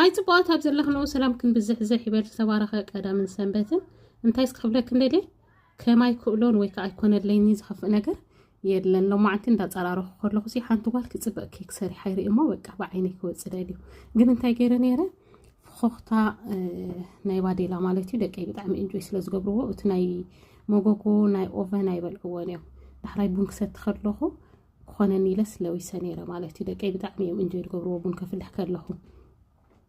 هاي صبوات هبز الله خنو سلام كن بزح يبل تبارك قدام سنبتن انتي سخفلك ندي كما يكولون ويك ايكون ليني زخف نجر يلن لو ما عندي እንዳጻራሮ خلخ سي حانت قال كصبق كيك سري حيري اما وقع بعيني كوصداليو ግን እንታይ ገይረ ነيره فخخታ ናይ ባዴላ ማለትዩ ደቀይ በጣም ኢንጆይ ስለዝገብርዎ እቲ ናይ ሞጎጎ ናይ ኦቨን አይበልዕዎን ያው ዳሕራይ ቡን ክሰት ተخلخو ኮነኒ ለስለውይ ሰኔረ ማለትዩ ደቀይ በጣም ኢንጆይ ዝገብርዎ ቡን ከፍልሕ ከለኹ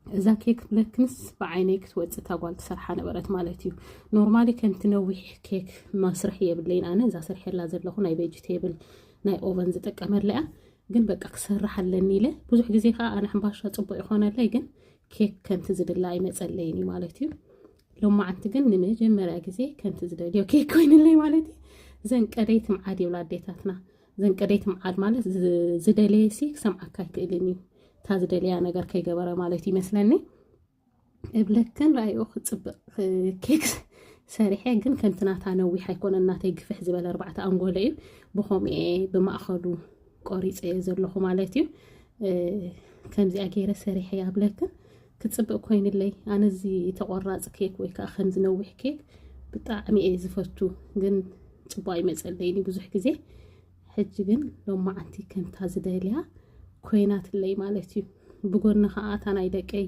እዛ ኬክ ብለክንስ بعيني ክትወጽእ ታጓል ተሰርሓ ነበረት ማለትዩ ኖርማሊ ከምት ነዊሕ ኬክ መስርሕ የብለይን ኣነ እዛ ሰርሐላ ዘለኹ ናይ ቬጂቴብል ናይ ኦቨን ዝጠቀመለያ ግን በቃ ክሰርሓለኒ ኢለ ብዙሕ ግዜ ካ ኣነ ሕምባሻ ጽቡቅ ይኾነለይ ግን ኬክ ከምት ዝድላ አይመጸለይኒ ማለትዩ ሎማ አንተ ግን ንመጀመሪያ ግዜ ከምት ዝደልዮ ኬክ ኮይንለይ ማለትዩ ዘንቀደይት ማዓድ ይብላዴታትና ዘንቀደይት ማዓድ ማለት ዝደለይሲ ሰምዓካ ይክእልኒ ታዝደልያ ነገር ከይገበረ ማለት ይመስለኒ እብለከን ራይኦ ጽብቅ ኬክ ሰሪሐ ግን ከንትናታ ነዊሕ አይኮን እናተይ ግፍሕ ዝበለ 4 አንጎለ እዩ በኾምኤ በማእኸሉ ቆሪጽ ዘለኹ ማለት እዩ ከምዚ አገይረ ሰሪሐ ያብለከን ክጽብቅ ኮይንለይ ኣነዚ ተቆራጽ ኬክ ወይ ካ ከምዚ ነዊሕ ኬክ ብጣዕሚ ዝፈቱ ግን ጽቡቅ አይመጸለይኒ ብዙሕ ግዜ ሕጂ ግን ሎማ አንቲ ከምታ ዝደልያ ኮይናት ለይ ማለትዩ ብጎና ኸኣታ ናይ ደቀይ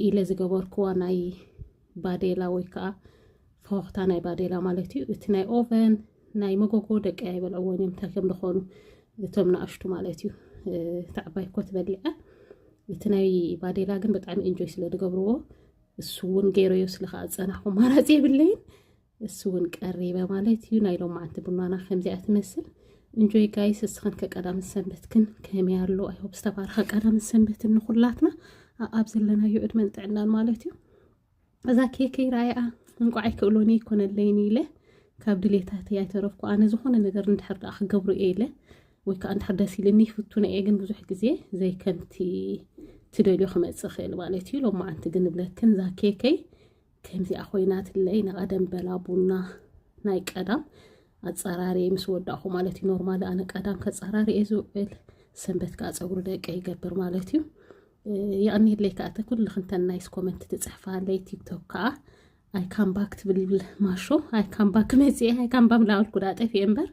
ኢለ ዝገበርኩዋ ናይ ባዴላ ወይ ካ ፈኽታ ናይ ባዴላ ማለትዩ እቲ ናይ ኦቨን ናይ መጎጎ ደቀይ አይበልዕዎን እዮም ተከም ደኾኑ እቶም ናሽቱ ማለትዩ ተዕባይ ኮት በልዐ እቲ ናይ ባዴላ ግን በጣም ኢንጆይ ስለዝገብርዎ እሱውን ገይሮዮ ስለኻ ጸናኹ ማራጺ ብለይን እሱውን ቀሪበ ማለትዩ ናይ ሎማ አንተ ቡናና ከምዚኣ ትመስል enjoy guys እስኸን ከቀዳም ሰንበትክን ከመያሎ አይ ሆፕ ተባረኸ ቀዳም ሰንበትን ኩላትና አብዘለና ይዕድ መንጥዕናን ማለትዩ እዛ ኬክ ራያ እንቋይ ክብሎኒ ኮነለይኒ ኢለ ካብ ድሌታት ያተረፍኩ ኣነ ዝኾነ ነገር እንድሕርዳ ክገብሩ ኢለ ወይ ካ እንድሕርዳ ሲልኒ ፍቱነ ግን ብዙሕ ግዜ ዘይ ከምቲ ትደልዮ ክመጽእ ኽእል ማለትዩ ሎማ አንተ ግን ብለክን ዛ ኬክ ከምዚ ኣኾይናት ለይ ነቀደም በላቡና ናይ ቀዳም አጻራሪ ምስወዳኹ ማለትዩ ኖርማል ኣነ ቀዳም ከጻራሪ እዙል ሰንበት ካ ጸጉሩ ደቀ ይገብር ማለትዩ ያኒ ለይካ አተኩል ለኽንተን ናይስ ኮሜንት ትጽሕፋለይ ቲክቶክ ካ አይ ካም ባክ ትብል ማሾ አይ ካም ባክ መጽ አይ ካም ባም ላውል ኩዳ ጠፊ እምበር